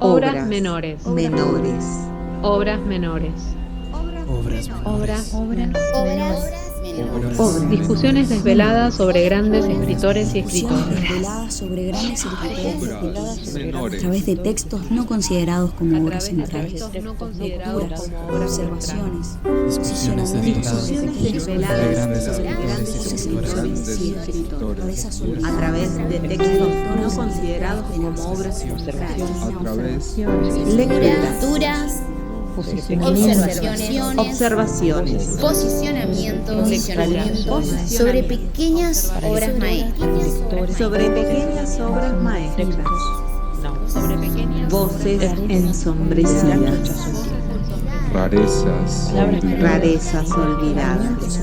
Obras menores. Menores. Obras menores. Obras Obras. Discusiones desveladas sobre grandes escritores y escritoras. Desveladas sobre grandes escritores a través de textos no considerados como obras centrales. Observaciones. Discusiones desveladas sobre grandes escritores y escritoras. A través de textos no considerados como obras centrales. A través Lecturas. Observaciones, posicionamientos sobre pequeñas obras maestras. Sobre pequeñas obras maestras. Voces ensombrecidas. Rarezas olvidadas.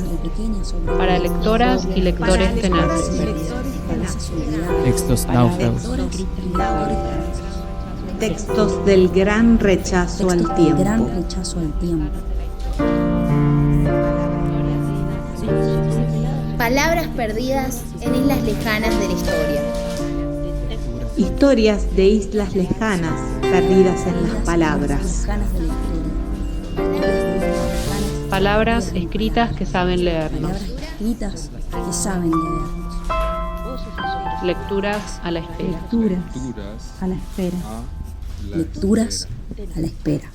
Para lectoras y lectores tenaces. textos náufragos. Textos del gran rechazo al tiempo. Palabras perdidas en islas lejanas de la historia. Historias de islas lejanas perdidas en las palabras. Palabras escritas que saben leernos. Lecturas a la espera. Lecturas a la espera.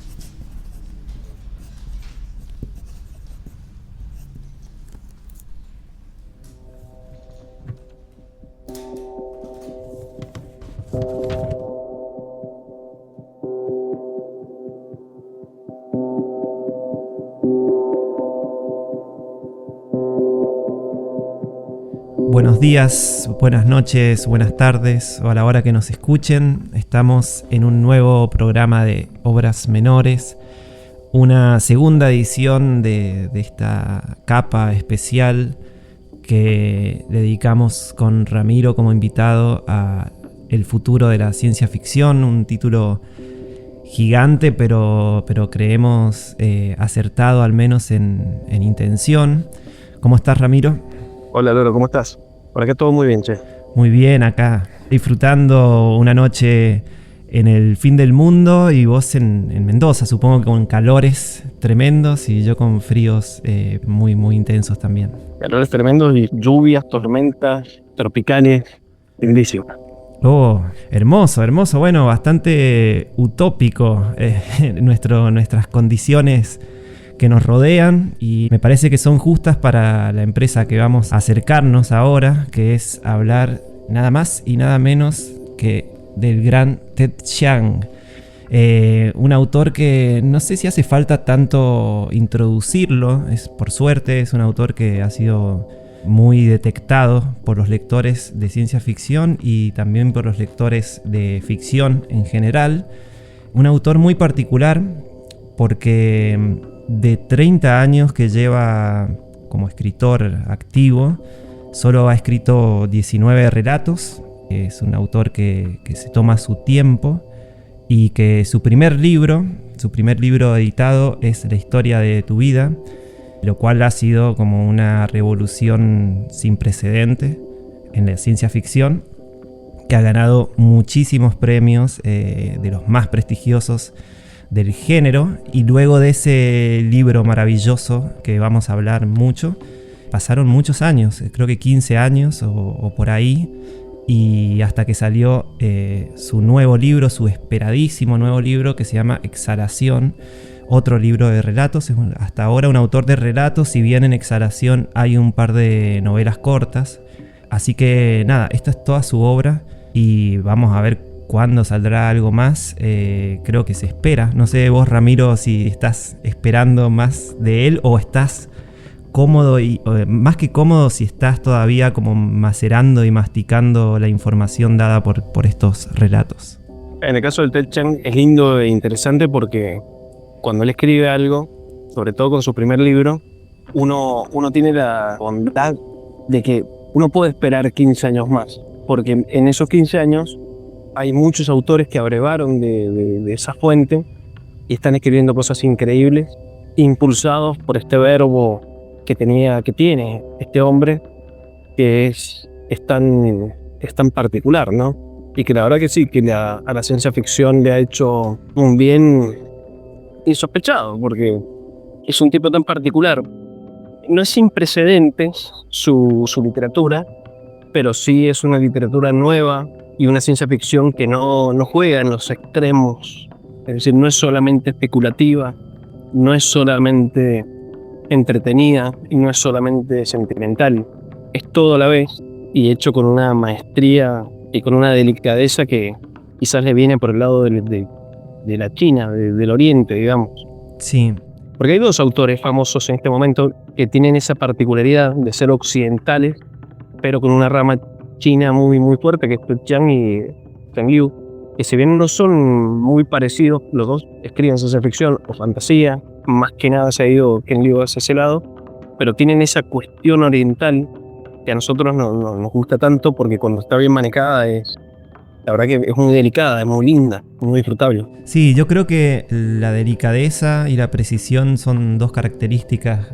Buenos días, buenas noches, buenas tardes o a la hora que nos escuchen. Estamos en un nuevo programa de Obras Menores, una segunda edición de esta capa especial que dedicamos con Ramiro como invitado a el futuro de la ciencia ficción, un título gigante pero creemos acertado al menos en intención. ¿Cómo estás, Ramiro? Hola, Loro, ¿cómo estás? Por acá todo muy bien, che. Muy bien, acá disfrutando una noche en el fin del mundo y vos en Mendoza, supongo que con calores tremendos y yo con fríos muy intensos también. Calores tremendos y lluvias, tormentas, tropicales, lindísimo. Oh, hermoso, bueno, bastante utópico nuestras condiciones que nos rodean y me parece que son justas para la empresa que vamos a acercarnos ahora, que es hablar nada más y nada menos que del gran Ted Chiang, un autor que no sé si hace falta tanto introducirlo, por suerte es un autor que ha sido muy detectado por los lectores de ciencia ficción y también por los lectores de ficción en general, un autor muy particular porque de 30 años que lleva como escritor activo, solo ha escrito 19 relatos. Es un autor que se toma su tiempo y que su primer libro editado es La historia de tu vida, lo cual ha sido como una revolución sin precedente en la ciencia ficción, que ha ganado muchísimos premios de los más prestigiosos del género, y luego de ese libro maravilloso que vamos a hablar mucho, pasaron muchos años, creo que 15 años o por ahí, y hasta que salió su nuevo libro, su esperadísimo nuevo libro que se llama Exhalación, otro libro de relatos. Es hasta ahora un autor de relatos, si bien en Exhalación hay un par de novelas cortas. Así que nada, esta es toda su obra y vamos a ver cuándo saldrá algo más. Creo que se espera. No sé vos, Ramiro, si estás esperando más de él o estás cómodo y más que cómodo, si estás todavía como macerando y masticando la información dada por estos relatos. En el caso del Ted Chiang es lindo e interesante porque cuando él escribe algo, sobre todo con su primer libro, uno tiene la bondad de que uno puede esperar 15 años más, porque en esos 15 años hay muchos autores que abrevaron de esa fuente y están escribiendo cosas increíbles, impulsados por este verbo que tiene este hombre, que es tan particular, ¿no? Y que la verdad que sí, que a la ciencia ficción le ha hecho un bien insospechado, porque es un tipo tan particular. No es sin precedentes su literatura, pero sí es una literatura nueva y una ciencia ficción que no juega en los extremos. Es decir, no es solamente especulativa, no es solamente entretenida y no es solamente sentimental. Es todo a la vez y hecho con una maestría y con una delicadeza que quizás le viene por el lado de la China, del Oriente, digamos. Sí. Porque hay dos autores famosos en este momento que tienen esa particularidad de ser occidentales, pero con una rama china muy, muy fuerte, que es Ted Chiang y Chen Liu, que si bien no son muy parecidos, los dos escriben ciencia ficción o fantasía, más que nada se ha ido Chen Liu hacia ese lado, pero tienen esa cuestión oriental que a nosotros no nos gusta tanto, porque cuando está bien manejada la verdad que es muy delicada, es muy linda, muy disfrutable. Sí, yo creo que la delicadeza y la precisión son dos características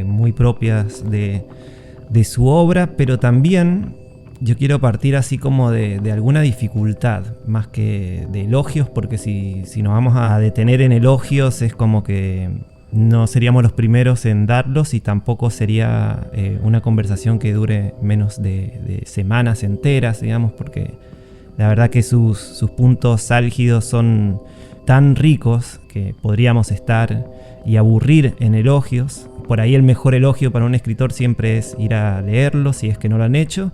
muy propias de su obra, pero también yo quiero partir así como de alguna dificultad, más que de elogios, porque si nos vamos a detener en elogios es como que no seríamos los primeros en darlos y tampoco sería una conversación que dure menos de semanas enteras, digamos, porque la verdad que sus puntos álgidos son tan ricos que podríamos estar y aburrir en elogios. Por ahí el mejor elogio para un escritor siempre es ir a leerlo, si es que no lo han hecho.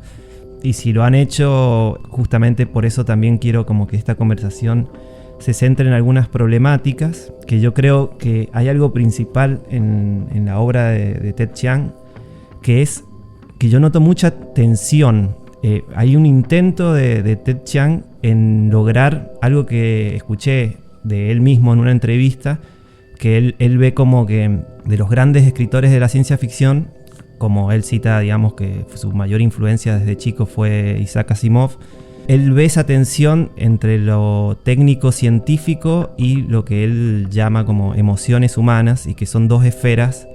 Y si lo han hecho, justamente por eso también quiero como que esta conversación se centre en algunas problemáticas, que yo creo que hay algo principal en la obra de Ted Chiang, que es que yo noto mucha tensión. Hay un intento de Ted Chiang en lograr algo que escuché de él mismo en una entrevista, que él ve como que de los grandes escritores de la ciencia ficción, como él cita, digamos que su mayor influencia desde chico fue Isaac Asimov, él ve esa tensión entre lo técnico científico y lo que él llama como emociones humanas, y que son dos esferas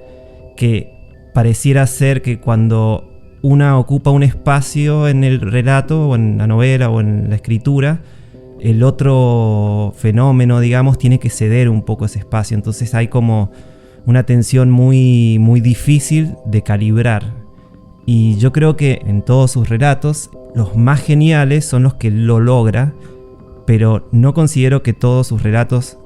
que pareciera ser que cuando una ocupa un espacio en el relato o en la novela o en la escritura, el otro fenómeno, digamos, tiene que ceder un poco ese espacio. Entonces hay como una tensión muy, muy difícil de calibrar. Y yo creo que en todos sus relatos, los más geniales son los que lo logra, pero no considero que todos sus relatos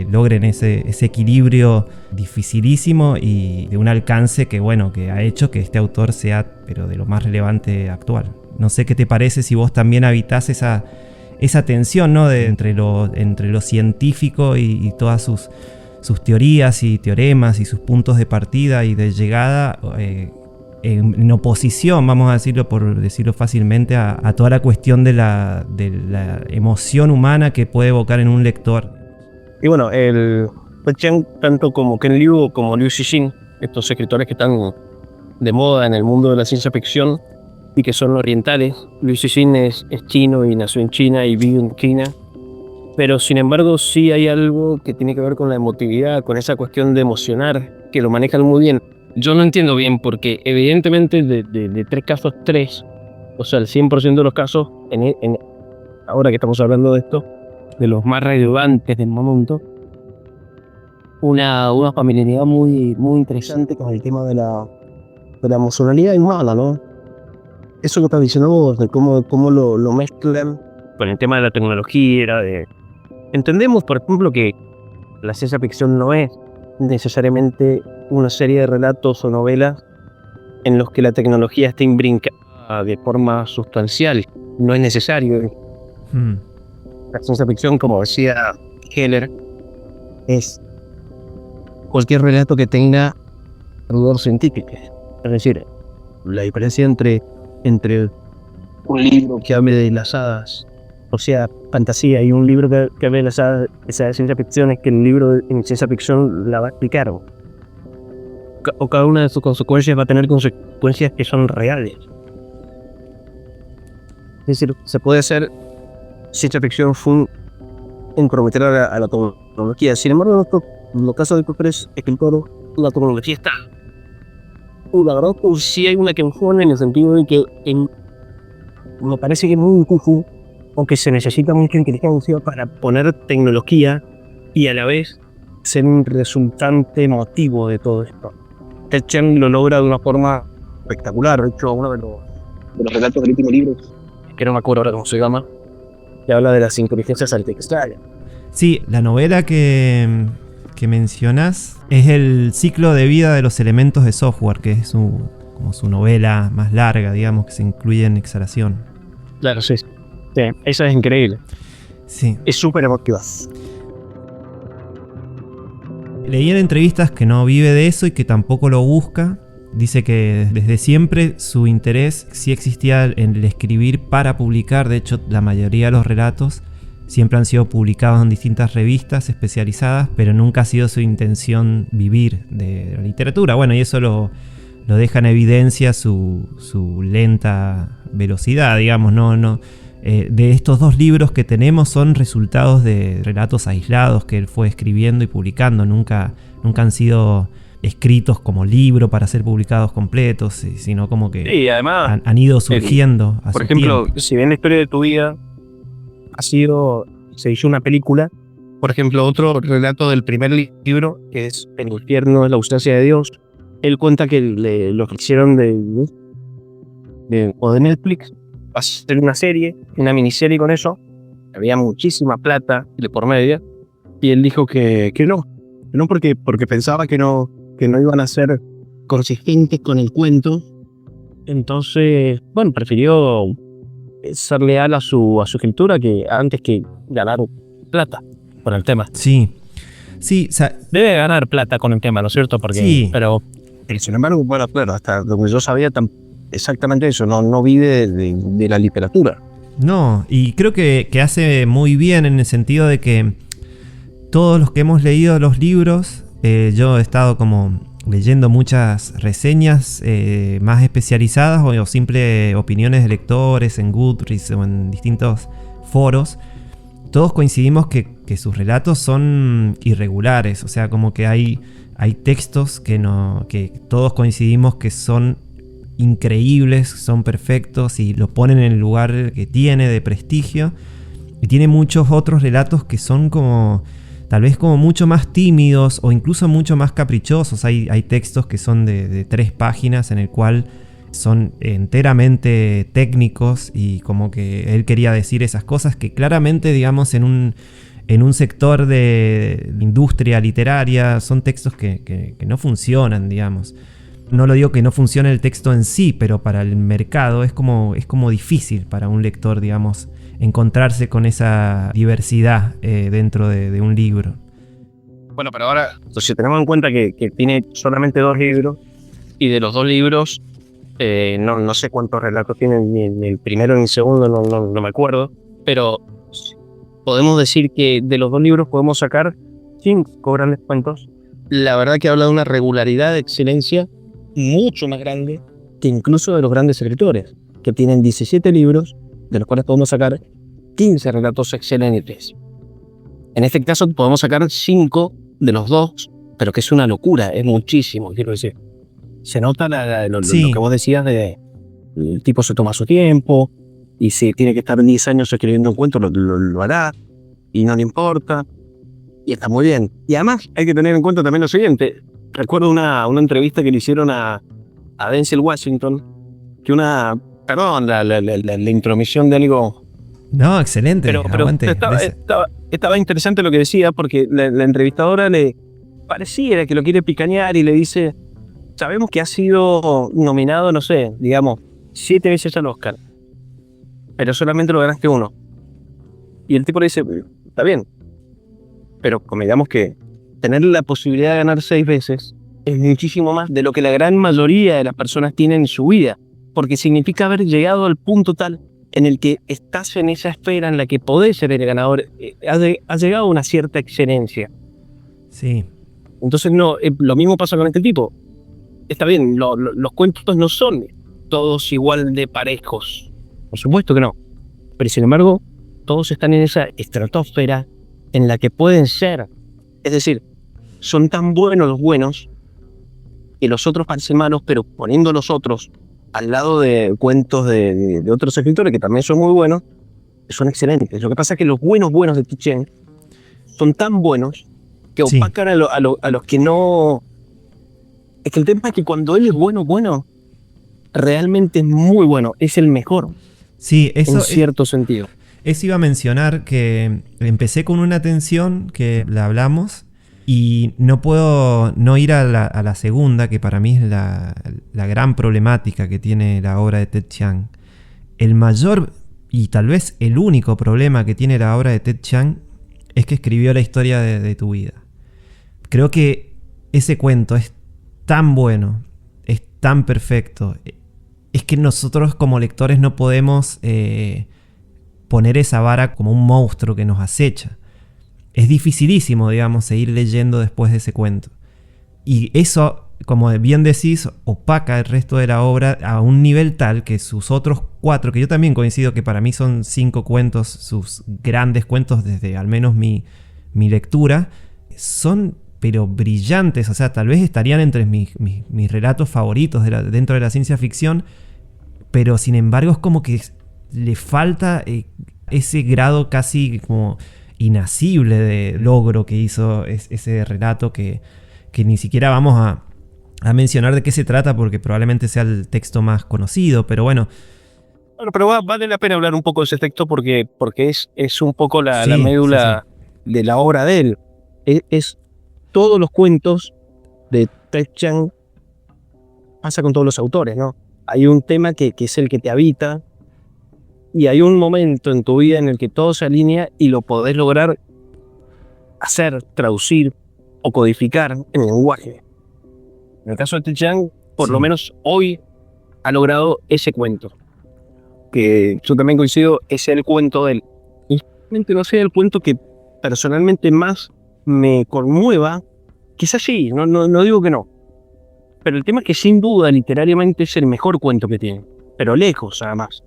logren ese equilibrio dificilísimo y de un alcance que, bueno, que ha hecho que este autor sea, pero de lo más relevante actual. No sé qué te parece si vos también habitás esa tensión, ¿no? entre lo científico y todas sus teorías y teoremas y sus puntos de partida y de llegada en oposición, vamos a decirlo por decirlo fácilmente, a toda la cuestión de la emoción humana que puede evocar en un lector. Y bueno, el Ted Chiang, tanto como Ken Liu como Liu Cixin, estos escritores que están de moda en el mundo de la ciencia ficción y que son orientales. Liu Cixin es chino y nació en China y vive en China, pero sin embargo sí hay algo que tiene que ver con la emotividad, con esa cuestión de emocionar, que lo manejan muy bien. Yo no entiendo bien porque evidentemente de 3 casos, 3, o sea, el 100% de los casos, ahora que estamos hablando de esto, de los más relevantes del momento, una familiaridad muy, muy interesante con el tema de la emocionalidad humana, ¿no? Eso que estás diciendo vos, de cómo lo mezclan con el tema de la tecnología, Entendemos, por ejemplo, que la ciencia ficción no es necesariamente una serie de relatos o novelas en los que la tecnología esté imbrincada de forma sustancial. No es necesario. La ciencia ficción, como decía Heller, es cualquier relato que tenga rigor científico. Es decir, la diferencia entre un libro que hable de las hadas, o sea, fantasía, y un libro que hable de las hadas, esa ciencia ficción, es que el libro en ciencia ficción la va a explicar. O cada una de sus consecuencias va a tener consecuencias que son reales. Es decir, se puede hacer ciencia ficción en comprometer a la tecnología. Sin embargo, en los casos de Cooper's escritor, la tecnología está. La verdad, sí hay una que enfona en el sentido de que me parece que es muy cujú o que se necesita mucha inteligencia para poner tecnología y a la vez ser un resultante emotivo de todo esto. Ted Chiang lo logra de una forma espectacular. De hecho, uno de los relatos del último libro, que no me acuerdo ahora cómo se llama, que habla de las inteligencias artificiales. Sí, la novela que mencionás es el ciclo de vida de los elementos de software, que es como su novela más larga, digamos, que se incluye en Exhalación. Claro, sí. Sí, esa es increíble. Sí. Es súper emotiva. Leí en entrevistas que no vive de eso y que tampoco lo busca. Dice que desde siempre su interés sí existía en el escribir para publicar. De hecho, la mayoría de los relatos siempre han sido publicados en distintas revistas especializadas, pero nunca ha sido su intención vivir de la literatura. Bueno, y eso lo deja en evidencia su lenta velocidad, digamos. De estos 2 libros que tenemos son resultados de relatos aislados que él fue escribiendo y publicando. Nunca han sido escritos como libro para ser publicados completos, sino como que sí, además, han ido surgiendo. Por ejemplo, tiempo. si bien la historia de tu vida se hizo una película, por ejemplo, otro relato del primer libro, que es El infierno es la ausencia de Dios, él cuenta que lo que hicieron de Netflix, va a ser una miniserie con eso, había muchísima plata de por medio, y él dijo que no porque pensaba que no iban a ser consistentes con el cuento. Entonces, bueno, prefirió ser leal a su escritura que antes que ganar plata por el tema. Sí, o sea, debe ganar plata con el tema, ¿no es cierto? Porque, sí. Pero sin embargo, bueno, claro, hasta donde yo sabía exactamente eso, no vive de la literatura. No, y creo que hace muy bien en el sentido de que todos los que hemos leído los libros, yo he estado como leyendo muchas reseñas más especializadas o simple opiniones de lectores en Goodreads o en distintos foros. Todos coincidimos que sus relatos son irregulares, o sea, como que hay textos que todos coincidimos que son increíbles, son perfectos y lo ponen en el lugar que tiene de prestigio. Y tiene muchos otros relatos que son como tal vez como mucho más tímidos o incluso mucho más caprichosos. Hay textos que son de 3 páginas en el cual son enteramente técnicos y como que él quería decir esas cosas que claramente, digamos, en un sector de industria literaria son textos que no funcionan, digamos. No lo digo que no funcione el texto en sí, pero para el mercado es como difícil para un lector, digamos, encontrarse con esa diversidad dentro de un libro. Bueno, pero ahora, si tenemos en cuenta que tiene solamente 2 libros, y de los 2 libros, no sé cuántos relatos tienen, ni en el primero ni en el segundo, no me acuerdo, pero podemos decir que de los 2 libros podemos sacar 5 grandes cuentos. La verdad que habla de una regularidad de excelencia mucho más grande que incluso de los grandes escritores, que tienen 17 libros, de los cuales podemos sacar 15 relatos excelentes. En este caso podemos sacar 5 de los 2, pero que es una locura, es muchísimo, quiero decir. Se nota lo que vos decías de el tipo se toma su tiempo, y si tiene que estar 10 años escribiendo un cuento, lo hará, y no le importa, y está muy bien. Y además hay que tener en cuenta también lo siguiente. Recuerdo una entrevista que le hicieron a Denzel Washington, que la intromisión de algo. No, excelente. Pero estaba interesante lo que decía, porque la entrevistadora le pareciera que lo quiere picañear y le dice: sabemos que ha sido nominado, no sé, digamos, 7 veces al Oscar, pero solamente lo ganaste 1. Y el tipo le dice: está bien, pero digamos que tener la posibilidad de ganar 6 veces es muchísimo más de lo que la gran mayoría de las personas tienen en su vida, porque significa haber llegado al punto tal en el que estás en esa esfera en la que podés ser el ganador, has llegado a una cierta excelencia. Sí. Entonces lo mismo pasa con este tipo. Está bien, los cuentos no son todos igual de parejos, por supuesto que no, pero sin embargo todos están en esa estratosfera en la que pueden ser, es decir, son tan buenos los buenos que los otros parecen malos, pero poniendo los otros al lado de cuentos de otros escritores que también son muy buenos, son excelentes. Lo que pasa es que los buenos de Ted Chiang son tan buenos que opacan a los que no... Es que el tema es que cuando él es bueno, realmente es muy bueno, es el mejor. Sí, eso en cierto sentido. Eso iba a mencionar, que empecé con una tensión que la hablamos y no puedo no ir a la segunda, que para mí es la gran problemática que tiene la obra de Ted Chiang. El mayor y tal vez el único problema que tiene la obra de Ted Chiang es que escribió la historia de tu vida. Creo que ese cuento es tan bueno, es tan perfecto. Es que nosotros como lectores no podemos poner esa vara como un monstruo que nos acecha. Es dificilísimo, digamos, seguir leyendo después de ese cuento. Y eso, como bien decís, opaca el resto de la obra a un nivel tal que sus otros 4, que yo también coincido que para mí son 5 cuentos, sus grandes cuentos desde al menos mi lectura, son pero brillantes. O sea, tal vez estarían entre mis relatos favoritos dentro de la ciencia ficción, pero sin embargo es como que le falta ese grado casi como inasible de logro que hizo ese relato, que ni siquiera vamos a mencionar de qué se trata porque probablemente sea el texto más conocido, pero bueno. Bueno, pero vale la pena hablar un poco de ese texto porque es un poco la médula de la obra de él. Es todos los cuentos de Ted Chiang, pasa con todos los autores, ¿no? Hay un tema que es el que te habita, y hay un momento en tu vida en el que todo se alinea y lo podés lograr hacer, traducir o codificar en el lenguaje. En el caso de Ted Chiang, por lo menos hoy ha logrado ese cuento, que yo también coincido, es el cuento de él. Y no sea el cuento que personalmente más me conmueva, quizás sí, no digo que no, pero el tema es que sin duda literariamente es el mejor cuento que tiene, pero lejos además,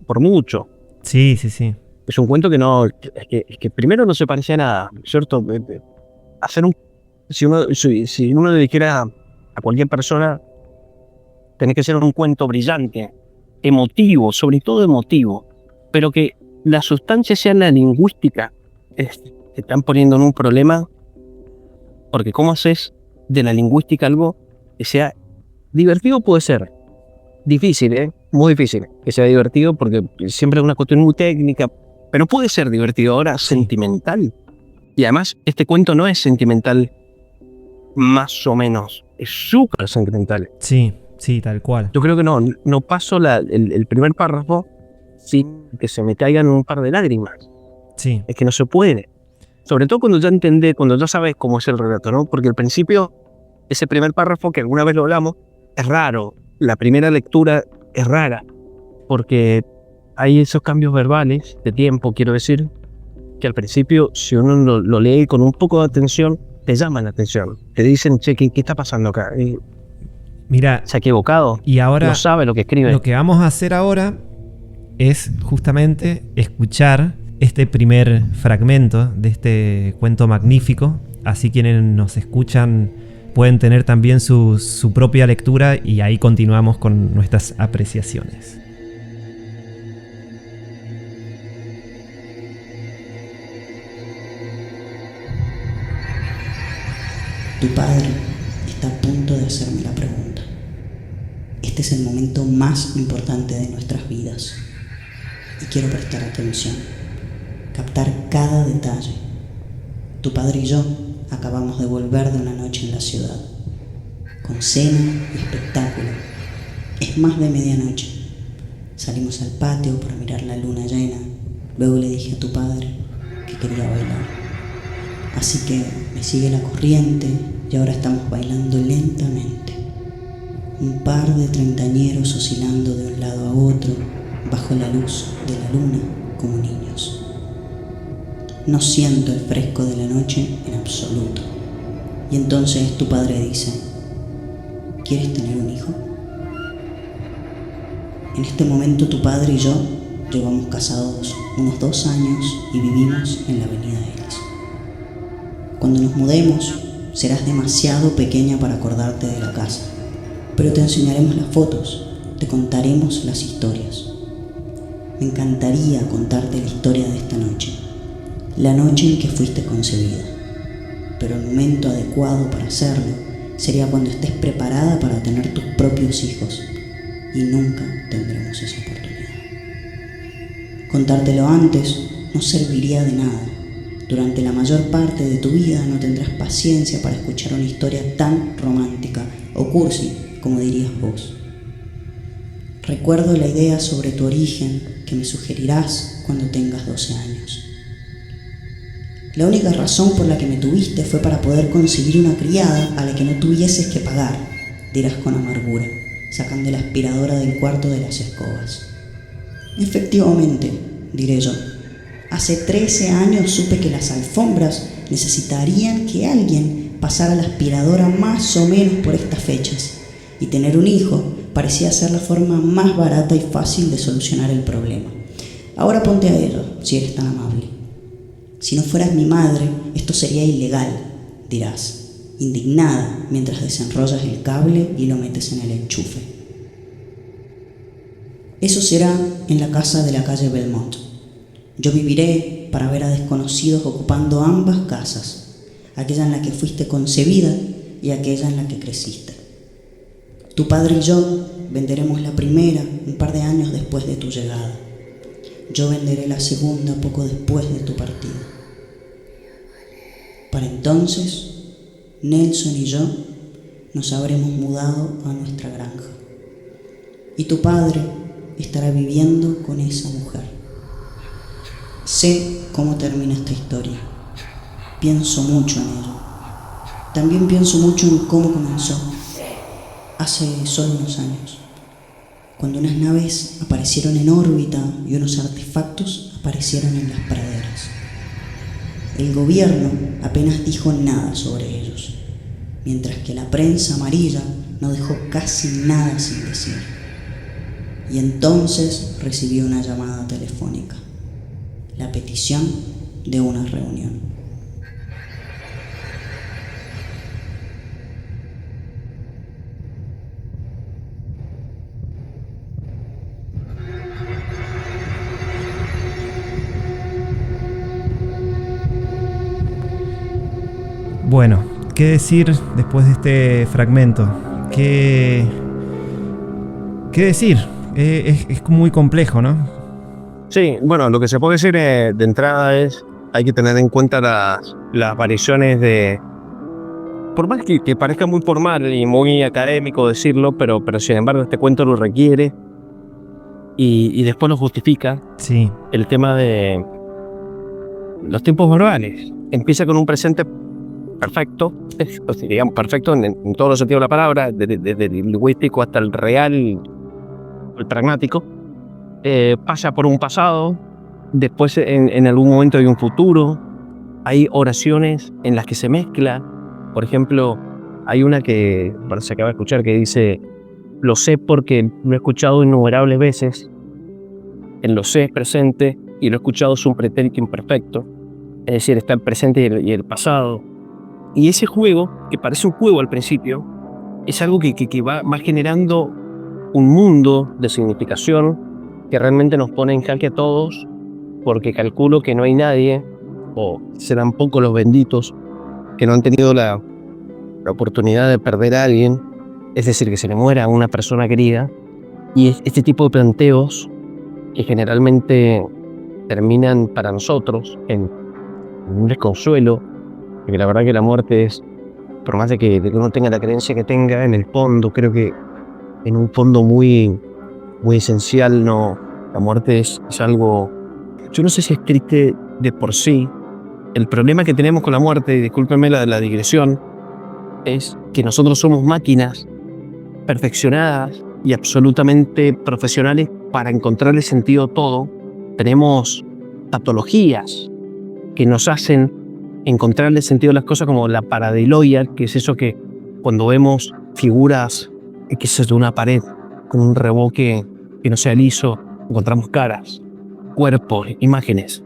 por mucho. Sí. Es un cuento que es que primero no se parece a nada, ¿cierto? Si uno le dijera a cualquier persona, tenés que ser un cuento brillante, emotivo, sobre todo emotivo, pero que la sustancia sea la lingüística, te están poniendo en un problema, porque ¿cómo haces de la lingüística algo que sea divertido? Puede ser difícil, muy difícil que sea divertido, porque siempre es una cuestión muy técnica, pero puede ser divertido. Ahora, sentimental, y además este cuento no es sentimental más o menos, es súper sentimental. Sí, tal cual. Yo creo que no paso el primer párrafo sin que se me caigan un par de lágrimas. Sí. Es que no se puede. Sobre todo cuando ya entendés, cuando ya sabes cómo es el relato, ¿no? Porque al principio, ese primer párrafo, que alguna vez lo hablamos, es raro. La primera lectura es rara, porque hay esos cambios verbales de tiempo, quiero decir, que al principio, si uno lo lee con un poco de atención, te llaman la atención. Te dicen, che, ¿qué está pasando acá? Mira, se ha equivocado. Y ahora no sabe lo que escribe. Lo que vamos a hacer ahora es justamente escuchar este primer fragmento de este cuento magnífico. Así quienes nos escuchan pueden tener también su propia lectura y ahí continuamos con nuestras apreciaciones. Tu padre está a punto de hacerme la pregunta. Este es el momento más importante de nuestras vidas y quiero prestar atención, captar cada detalle. Tu padre y yo acabamos de volver de una noche en la ciudad, con cena y espectáculo. Es más de medianoche. Salimos al patio para mirar la luna llena. Luego le dije a tu padre que quería bailar. Así que me sigue la corriente y ahora estamos bailando lentamente. Un par de treintañeros oscilando de un lado a otro bajo la luz de la luna como niños. No siento el fresco de la noche en absoluto. Y entonces tu padre dice, ¿quieres tener un hijo? En este momento tu padre y yo llevamos casados unos 2 años y vivimos en la avenida Ellis. Cuando nos mudemos, serás demasiado pequeña para acordarte de la casa, pero te enseñaremos las fotos, te contaremos las historias. Me encantaría contarte la historia de esta noche, la noche en que fuiste concebida. Pero el momento adecuado para hacerlo sería cuando estés preparada para tener tus propios hijos, y nunca tendremos esa oportunidad. Contártelo antes no serviría de nada. Durante la mayor parte de tu vida no tendrás paciencia para escuchar una historia tan romántica o cursi, como dirías vos. Recuerdo la idea sobre tu origen que me sugerirás cuando tengas 12 años. La única razón por la que me tuviste fue para poder conseguir una criada a la que no tuvieses que pagar, dirás con amargura, sacando la aspiradora del cuarto de las escobas. Efectivamente, diré yo. Hace 13 años supe que las alfombras necesitarían que alguien pasara la aspiradora más o menos por estas fechas, y tener un hijo parecía ser la forma más barata y fácil de solucionar el problema. Ahora ponte a ello, si eres tan amable. Si no fueras mi madre, esto sería ilegal, dirás, indignada mientras desenrollas el cable y lo metes en el enchufe. Eso será en la casa de la calle Belmont. Yo viviré para ver a desconocidos ocupando ambas casas, aquella en la que fuiste concebida y aquella en la que creciste. Tu padre y yo venderemos la primera un par de años después de tu llegada. Yo venderé la segunda poco después de tu partida. Para entonces, Nelson y yo nos habremos mudado a nuestra granja. Y tu padre estará viviendo con esa mujer. Sé cómo termina esta historia. Pienso mucho en ello. También pienso mucho en cómo comenzó. Hace solo unos años, cuando unas naves aparecieron en órbita y unos artefactos aparecieron en las praderas. El gobierno apenas dijo nada sobre ellos, mientras que la prensa amarilla no dejó casi nada sin decir. Y entonces recibí una llamada telefónica, la petición de una reunión. Bueno, ¿qué decir después de este fragmento? ¿Qué decir? Es muy complejo, ¿no? Sí, bueno, lo que se puede decir de entrada es hay que tener en cuenta las apariciones de... Por más que parezca muy formal y muy académico decirlo, pero sin embargo este cuento lo requiere y después lo justifica. Sí. El tema de los tiempos verbales. Empieza con un presente perfecto, digamos perfecto en todos los sentidos de la palabra, desde el lingüístico hasta el real, el pragmático. Pasa por un pasado, después en algún momento hay un futuro, hay oraciones en las que se mezcla. Por ejemplo, hay una que se acaba de escuchar que dice: lo sé porque lo he escuchado innumerables veces. En lo sé es presente y lo he escuchado es un pretérito imperfecto, es decir, está el presente y el pasado. Y ese juego, que parece un juego al principio, es algo que va generando un mundo de significación que realmente nos pone en jaque a todos, porque calculo que no hay nadie, o serán pocos los benditos, que no han tenido la oportunidad de perder a alguien, es decir, que se le muera a una persona querida, y este tipo de planteos que generalmente terminan para nosotros en un desconsuelo, porque la verdad que la muerte es, por más de que uno tenga la creencia que tenga, en el fondo, creo que en un fondo muy esencial, no, la muerte es algo, yo no sé si es triste de por sí. El problema que tenemos con la muerte, y discúlpenme la digresión, es que nosotros somos máquinas perfeccionadas y absolutamente profesionales para encontrarle sentido a todo. Tenemos patologías que nos hacen encontrarle sentido a las cosas, como la pareidolia, que es eso que cuando vemos figuras que es de una pared con un revoque que no sea liso, encontramos caras, cuerpos, imágenes.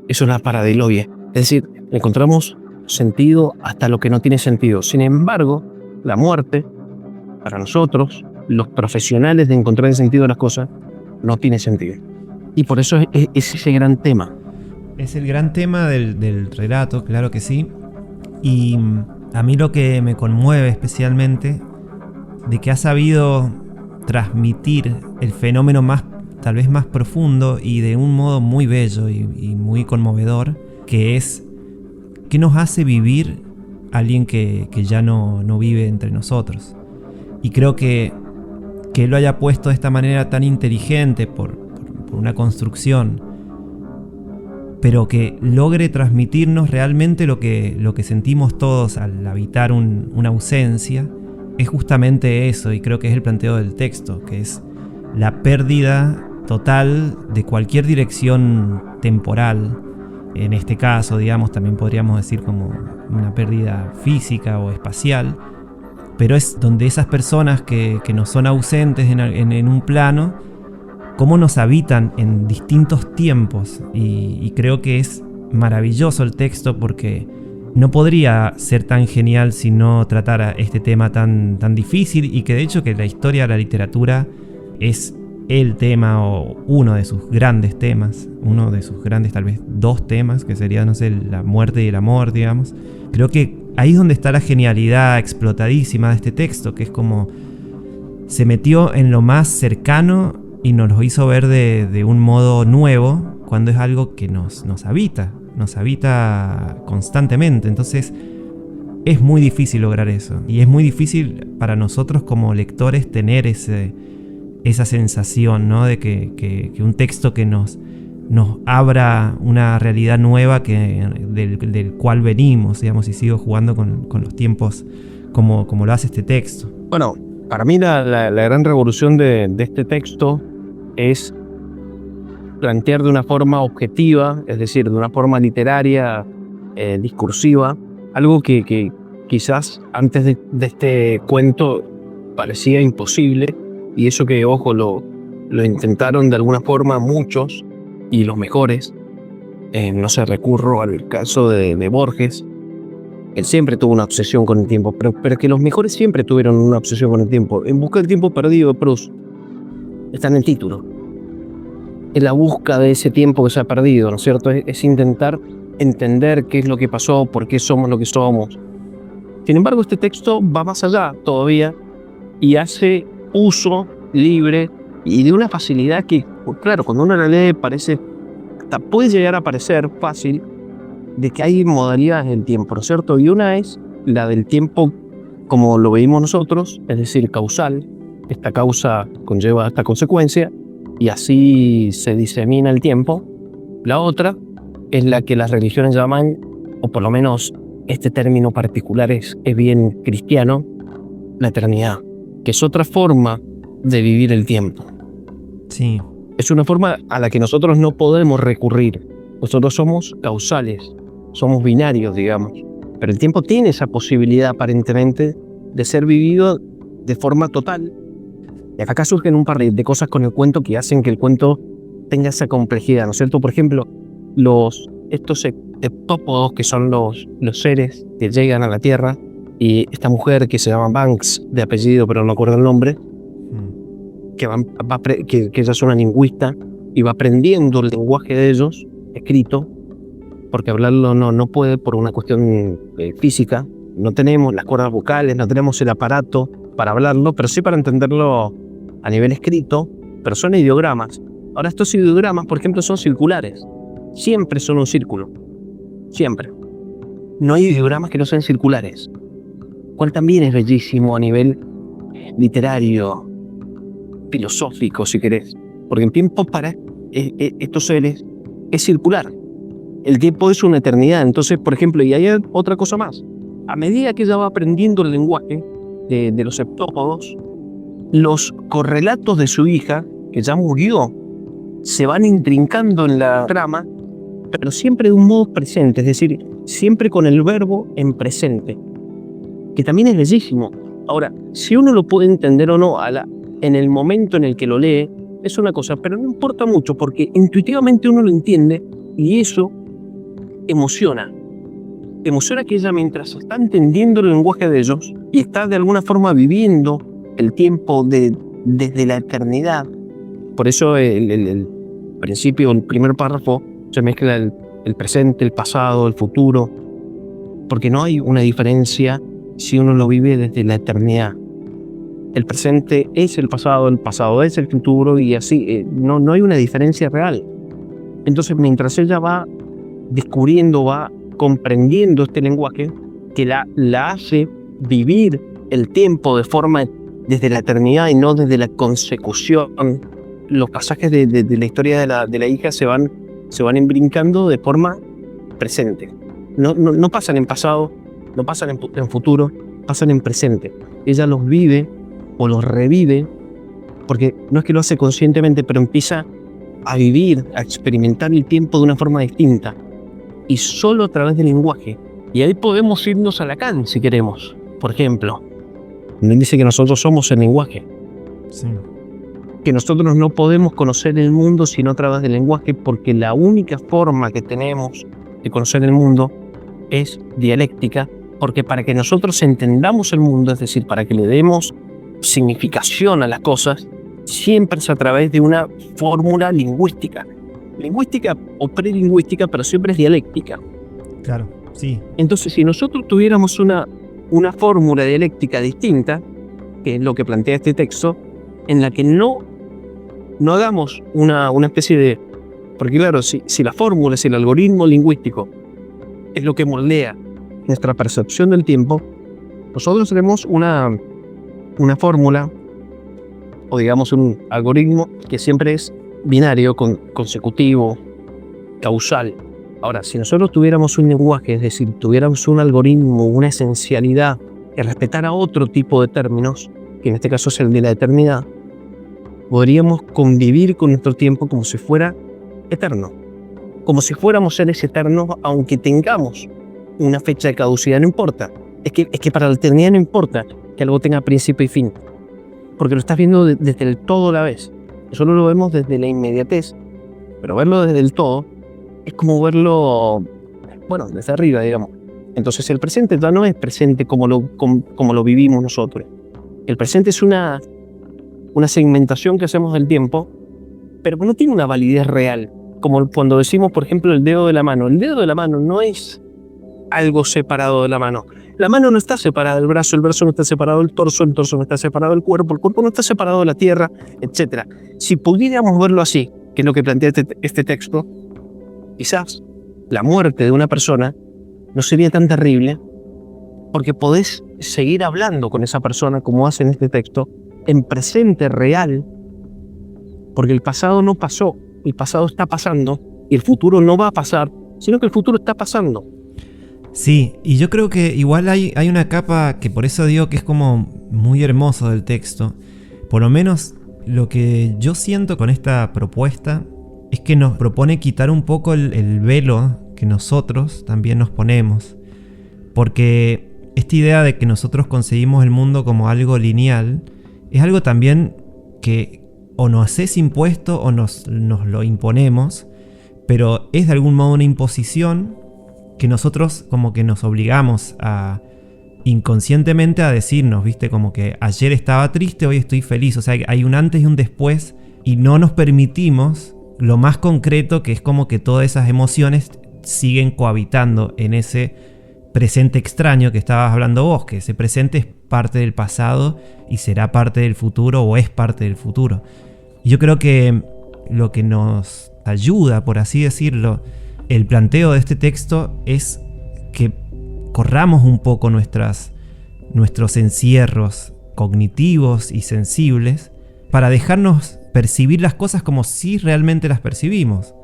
Eso es la pareidolia. Es decir, encontramos sentido hasta lo que no tiene sentido. Sin embargo, la muerte, para nosotros, los profesionales de encontrar el sentido de las cosas, no tiene sentido. Y por eso es ese gran tema. Es el gran tema del relato, claro que sí. Y a mí lo que me conmueve especialmente, de que ha sabido transmitir el fenómeno tal vez más profundo y de un modo muy bello y muy conmovedor, que es qué nos hace vivir alguien que ya no vive entre nosotros. Y creo que él lo haya puesto de esta manera tan inteligente por una construcción, pero que logre transmitirnos realmente lo que sentimos todos al habitar una ausencia, es justamente eso, y creo que es el planteo del texto, que es la pérdida total de cualquier dirección temporal. En este caso, digamos, también podríamos decir como una pérdida física o espacial, pero es donde esas personas que nos son ausentes en un plano, cómo nos habitan en distintos tiempos, y creo que es maravilloso el texto porque no podría ser tan genial si no tratara este tema tan difícil, y que de hecho que la historia de la literatura es el tema o uno de sus grandes temas, uno de sus grandes tal vez dos temas, que sería, no sé, la muerte y el amor, digamos. Creo que ahí es donde está la genialidad explotadísima de este texto, que es como se metió en lo más cercano y nos lo hizo ver de un modo nuevo, cuando es algo que nos habita constantemente. Entonces es muy difícil lograr eso, y es muy difícil para nosotros como lectores tener esa sensación, ¿no? De que un texto que nos abra una realidad nueva del cual venimos, digamos, y sigo jugando con los tiempos como lo hace este texto. Bueno, para mí la gran revolución de este texto es plantear de una forma objetiva, es decir, de una forma literaria, discursiva, algo que quizás antes de este cuento parecía imposible, y eso que, ojo, lo intentaron de alguna forma muchos, y los mejores. No sé, recurro al caso de Borges. Él siempre tuvo una obsesión con el tiempo, pero que los mejores siempre tuvieron una obsesión con el tiempo. En busca del tiempo perdido de Proust está en el título. En la busca de ese tiempo que se ha perdido, ¿no es cierto? Es intentar entender qué es lo que pasó, por qué somos lo que somos. Sin embargo, este texto va más allá todavía y hace uso libre y de una facilidad que, claro, cuando uno la lee hasta puede llegar a parecer fácil, de que hay modalidades del tiempo, ¿no es cierto? Y una es la del tiempo como lo veíamos nosotros, es decir, causal. Esta causa conlleva esta consecuencia y así se disemina el tiempo. La otra es la que las religiones llaman, o por lo menos este término particular es bien cristiano, la eternidad, que es otra forma de vivir el tiempo. Sí. Es una forma a la que nosotros no podemos recurrir. Nosotros somos causales, somos binarios, digamos. Pero el tiempo tiene esa posibilidad, aparentemente, de ser vivido de forma total. Y acá surgen un par de cosas con el cuento que hacen que el cuento tenga esa complejidad, ¿no es cierto? Por ejemplo, estos heptópodos, que son los seres que llegan a la Tierra, y esta mujer que se llama Banks, de apellido, pero no acuerdo el nombre, que ella es una lingüista y va aprendiendo el lenguaje de ellos, escrito, porque hablarlo no puede por una cuestión física. No tenemos las cuerdas vocales, no tenemos el aparato para hablarlo, pero sí para entenderlo a nivel escrito, pero son ideogramas. Ahora, estos ideogramas, por ejemplo, son circulares. Siempre son un círculo. Siempre. No hay ideogramas que no sean circulares. Cual también es bellísimo a nivel literario, filosófico, si querés. Porque el tiempo para estos seres es circular. El tiempo es una eternidad. Entonces, por ejemplo, y hay otra cosa más. A medida que ella va aprendiendo el lenguaje de los heptópodos, los correlatos de su hija, que ya murió, se van intrincando en la trama, pero siempre de un modo presente, es decir, siempre con el verbo en presente, que también es bellísimo. Ahora, si uno lo puede entender o no en el momento en el que lo lee, es una cosa, pero no importa mucho, porque intuitivamente uno lo entiende y eso emociona. Emociona que ella, mientras está entendiendo el lenguaje de ellos y está de alguna forma viviendo el tiempo desde la eternidad. Por eso principio, el primer párrafo, se mezcla el presente, el pasado, el futuro, porque no hay una diferencia si uno lo vive desde la eternidad. El presente es el pasado es el futuro, y así, no hay una diferencia real. Entonces, mientras ella va descubriendo, va comprendiendo este lenguaje, que la hace vivir el tiempo de forma desde la eternidad y no desde la consecución, los pasajes de la historia de la hija se van embrincando de forma presente. No pasan en pasado, no pasan en futuro, pasan en presente. Ella los vive o los revive, porque no es que lo hace conscientemente, pero empieza a vivir, a experimentar el tiempo de una forma distinta, y solo a través del lenguaje. Y ahí podemos irnos a Lacan si queremos, por ejemplo. Él dice que nosotros somos el lenguaje. Sí. Que nosotros no podemos conocer el mundo sino a través del lenguaje, porque la única forma que tenemos de conocer el mundo es dialéctica, porque para que nosotros entendamos el mundo, es decir, para que le demos significación a las cosas, siempre es a través de una fórmula lingüística o prelingüística, pero siempre es dialéctica. Claro, sí. Entonces, si nosotros tuviéramos una fórmula dialéctica distinta, que es lo que plantea este texto, en la que no hagamos una especie de... Porque claro, si la fórmula, si el algoritmo lingüístico es lo que moldea nuestra percepción del tiempo, nosotros tenemos una fórmula, o digamos un algoritmo que siempre es binario, consecutivo, causal. Ahora, si nosotros tuviéramos un lenguaje, es decir, tuviéramos un algoritmo, una esencialidad que respetara otro tipo de términos, que en este caso es el de la eternidad, podríamos convivir con nuestro tiempo como si fuera eterno, como si fuéramos seres eternos, aunque tengamos una fecha de caducidad. No importa, es que para la eternidad no importa que algo tenga principio y fin, porque lo estás viendo desde el todo a la vez. Nosotros lo vemos desde la inmediatez, pero verlo desde el todo es como verlo, desde arriba, digamos. Entonces el presente ya no es presente como lo vivimos nosotros. El presente es una segmentación que hacemos del tiempo, pero no tiene una validez real. Como cuando decimos, por ejemplo, el dedo de la mano. El dedo de la mano no es algo separado de la mano. La mano no está separada del brazo, el brazo no está separado del torso, el torso no está separado del cuerpo, el cuerpo no está separado de la tierra, etc. Si pudiéramos verlo así, que es lo que plantea este texto, quizás la muerte de una persona no sería tan terrible, porque podés seguir hablando con esa persona, como hace en este texto, en presente real, porque el pasado no pasó, el pasado está pasando, y el futuro no va a pasar, sino que el futuro está pasando. Sí, y yo creo que igual hay una capa que por eso digo que es como muy hermoso del texto. Por lo menos lo que yo siento con esta propuesta es que nos propone quitar un poco el velo que nosotros también nos ponemos. Porque esta idea de que nosotros concebimos el mundo como algo lineal es algo también que o nos es impuesto o nos lo imponemos, pero es de algún modo una imposición que nosotros como que nos obligamos a inconscientemente a decirnos, ¿viste? Como que ayer estaba triste, hoy estoy feliz. O sea, hay un antes y un después y no nos permitimos lo más concreto, que es como que todas esas emociones siguen cohabitando en ese presente extraño que estabas hablando vos, que ese presente es parte del pasado y será parte del futuro o es parte del futuro. Y yo creo que lo que nos ayuda, por así decirlo, el planteo de este texto es que corramos un poco nuestros encierros cognitivos y sensibles para dejarnos percibir las cosas como si realmente las percibimos.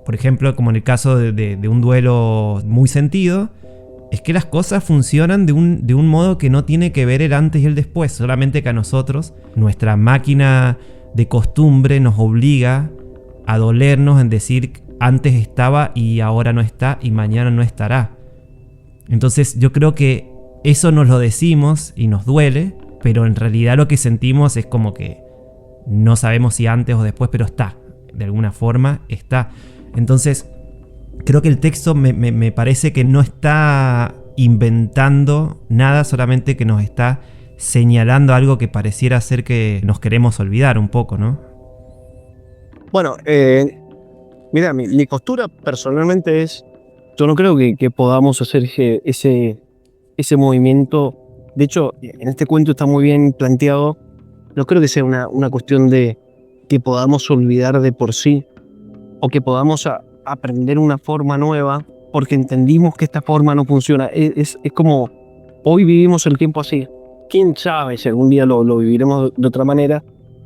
Por ejemplo, como en el caso de un duelo muy sentido, es que las cosas funcionan de un modo que no tiene que ver el antes y el después, solamente que a nosotros, nuestra máquina de costumbre nos obliga a dolernos en decir antes estaba y ahora no está y mañana no estará. Entonces yo creo que eso nos lo decimos y nos duele, pero en realidad lo que sentimos es como que no sabemos si antes o después, pero está, de alguna forma está. Entonces creo que el texto me parece que no está inventando nada, solamente que nos está señalando algo que pareciera ser que nos queremos olvidar un poco, ¿no? Bueno, Mira, mi postura personalmente es, yo no creo que podamos hacer ese movimiento. De hecho, en este cuento está muy bien planteado. No creo que sea una cuestión de que podamos olvidar de por sí o que podamos aprender una forma nueva porque entendimos que esta forma no funciona. Es como, hoy vivimos el tiempo así. ¿Quién sabe si algún día lo viviremos de otra manera?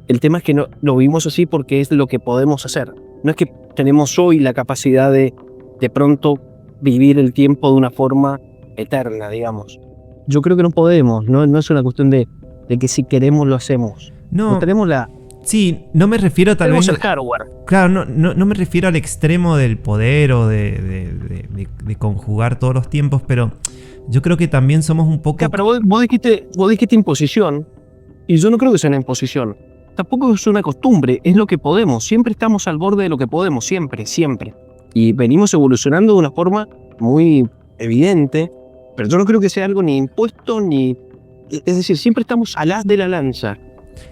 El tema es que no, lo vivimos así porque es lo que podemos hacer. No es que tenemos hoy la capacidad de pronto vivir el tiempo de una forma eterna, digamos. Yo creo que no podemos, no es una cuestión de que si queremos lo hacemos. No tenemos la... Sí, no me refiero tal vez... Tenemos el hardware. Claro, no me refiero al extremo del poder o de conjugar todos los tiempos, pero yo creo que también somos un poco... Claro, pero vos dijiste imposición, y yo no creo que sea una imposición. Tampoco es una costumbre, es lo que podemos. Siempre estamos al borde de lo que podemos, siempre. Y venimos evolucionando de una forma muy evidente, pero yo no creo que sea algo ni impuesto ni... Es decir, siempre estamos al as de la lanza.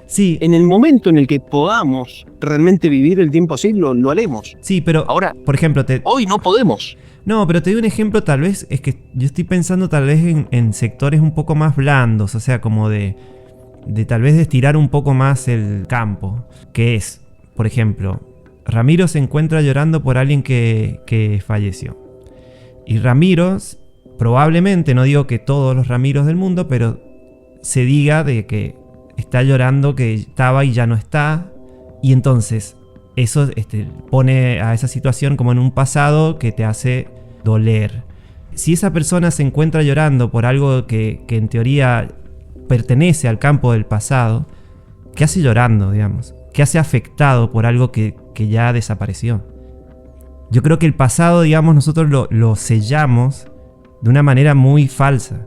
Sí. En el momento en el que podamos realmente vivir el tiempo así, lo haremos. Sí, pero ahora, por ejemplo, hoy no podemos. No, pero te doy un ejemplo, tal vez, es que yo estoy pensando tal vez en sectores un poco más blandos, o sea, como de tal vez de estirar un poco más el campo, que es, por ejemplo, Ramiro se encuentra llorando por alguien que falleció. Y Ramiro, probablemente, no digo que todos los Ramiros del mundo, pero se diga de que está llorando que estaba y ya no está, y entonces eso pone a esa situación como en un pasado que te hace doler. Si esa persona se encuentra llorando por algo que en teoría pertenece al campo del pasado, ¿qué hace llorando, digamos? ¿Qué hace afectado por algo que ya desapareció? Yo creo que el pasado, digamos, nosotros lo sellamos de una manera muy falsa.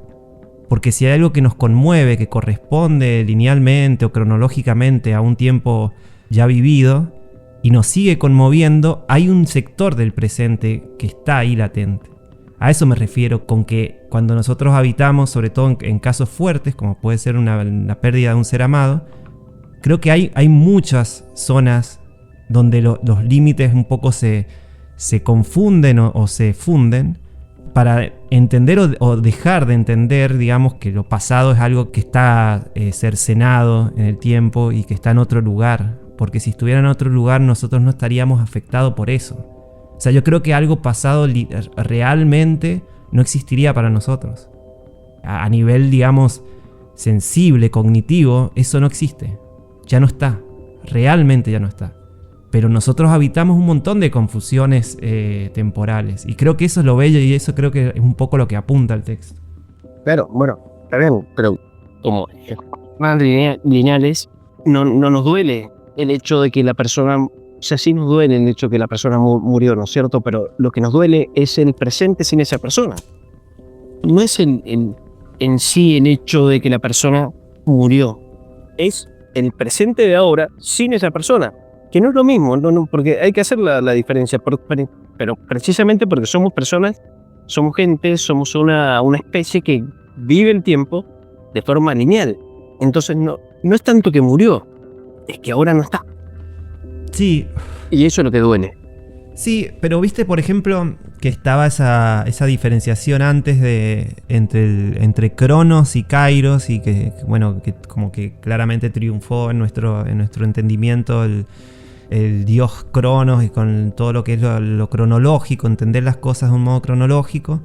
Porque si hay algo que nos conmueve, que corresponde linealmente o cronológicamente a un tiempo ya vivido y nos sigue conmoviendo, hay un sector del presente que está ahí latente. A eso me refiero con que cuando nosotros habitamos, sobre todo en casos fuertes, como puede ser una pérdida de un ser amado, creo que hay muchas zonas donde los límites un poco se confunden o se funden, para entender o dejar de entender, digamos, que lo pasado es algo que está cercenado en el tiempo y que está en otro lugar. Porque si estuviera en otro lugar, nosotros no estaríamos afectados por eso. O sea, yo creo que algo pasado realmente no existiría para nosotros. A nivel, digamos, sensible, cognitivo, eso no existe. Ya no está. Realmente ya no está. Pero nosotros habitamos un montón de confusiones temporales. Y creo que eso es lo bello y eso creo que es un poco lo que apunta el texto. Claro, bueno, está bien, pero como más lineales, no nos duele el hecho de que la persona... O sea, sí nos duele el hecho de que la persona murió, ¿no es cierto? Pero lo que nos duele es el presente sin esa persona. No es en sí el hecho de que la persona murió. Es el presente de ahora sin esa persona. Que no es lo mismo, no, porque hay que hacer la diferencia, pero precisamente porque somos personas, somos gente, somos una especie que vive el tiempo de forma lineal. Entonces no es tanto que murió, es que ahora no está. Sí. Y eso es lo que duele. Sí, pero viste, por ejemplo, que estaba esa diferenciación antes entre Cronos y Kairos, y que como que claramente triunfó en nuestro entendimiento el dios Cronos, y con todo lo que es lo cronológico, entender las cosas de un modo cronológico.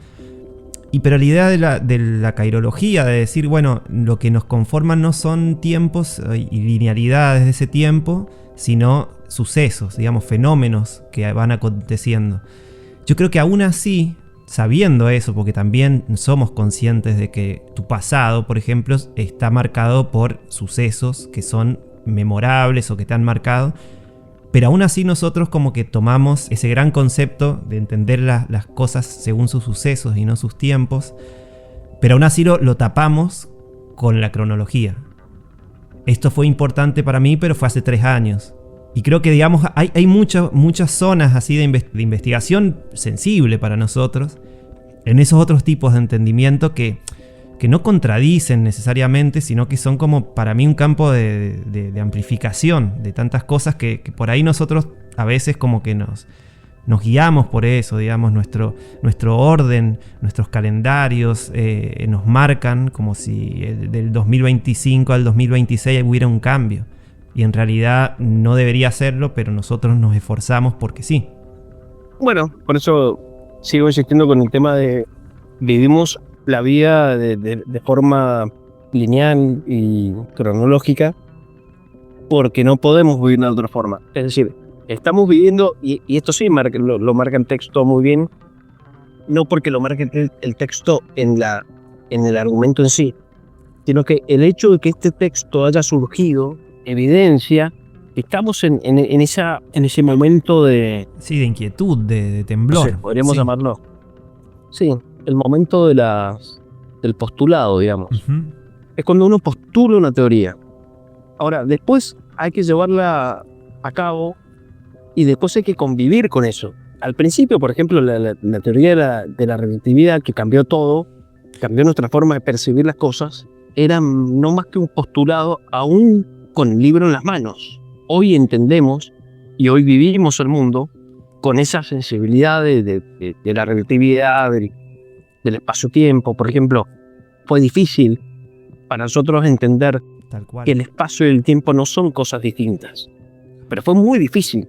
Pero la idea de la cairología, de decir, bueno, lo que nos conforman no son tiempos y linealidades de ese tiempo, sino sucesos, digamos, fenómenos que van aconteciendo. Yo creo que aún así, sabiendo eso, porque también somos conscientes de que tu pasado, por ejemplo, está marcado por sucesos que son memorables o que te han marcado, pero aún así nosotros como que tomamos ese gran concepto de entender las cosas según sus sucesos y no sus tiempos, pero aún así lo tapamos con la cronología. Esto fue importante para mí, pero fue hace 3 años. Y creo que, digamos, hay muchas zonas así de investigación sensible para nosotros, en esos otros tipos de entendimiento que no contradicen necesariamente, sino que son como para mí un campo de amplificación de tantas cosas que por ahí nosotros a veces como que nos nos guiamos por eso, digamos, nuestro orden, nuestros calendarios nos marcan como si del 2025 al 2026 hubiera un cambio. Y en realidad no debería hacerlo, pero nosotros nos esforzamos porque sí. Bueno, por eso sigo insistiendo con el tema de vivimos la vida de forma lineal y cronológica porque no podemos vivir de otra forma. Es decir, estamos viviendo, y esto sí lo marca el texto muy bien, no porque lo marque el texto en el argumento en sí, sino que el hecho de que este texto haya surgido evidencia que estamos en ese momento de... Sí, de inquietud, de temblor. No sé, podríamos sí. llamarlo. Sí, el momento del postulado, digamos. Uh-huh. Es cuando uno postula una teoría. Ahora, después hay que llevarla a cabo y después hay que convivir con eso. Al principio, por ejemplo, la teoría de la relatividad, que cambió todo, cambió nuestra forma de percibir las cosas, era no más que un postulado aún con el libro en las manos. Hoy entendemos y hoy vivimos el mundo con esa sensibilidad de la relatividad, del espacio-tiempo. Por ejemplo, fue difícil para nosotros entender Tal cual. que el espacio y el tiempo no son cosas distintas. Pero fue muy difícil.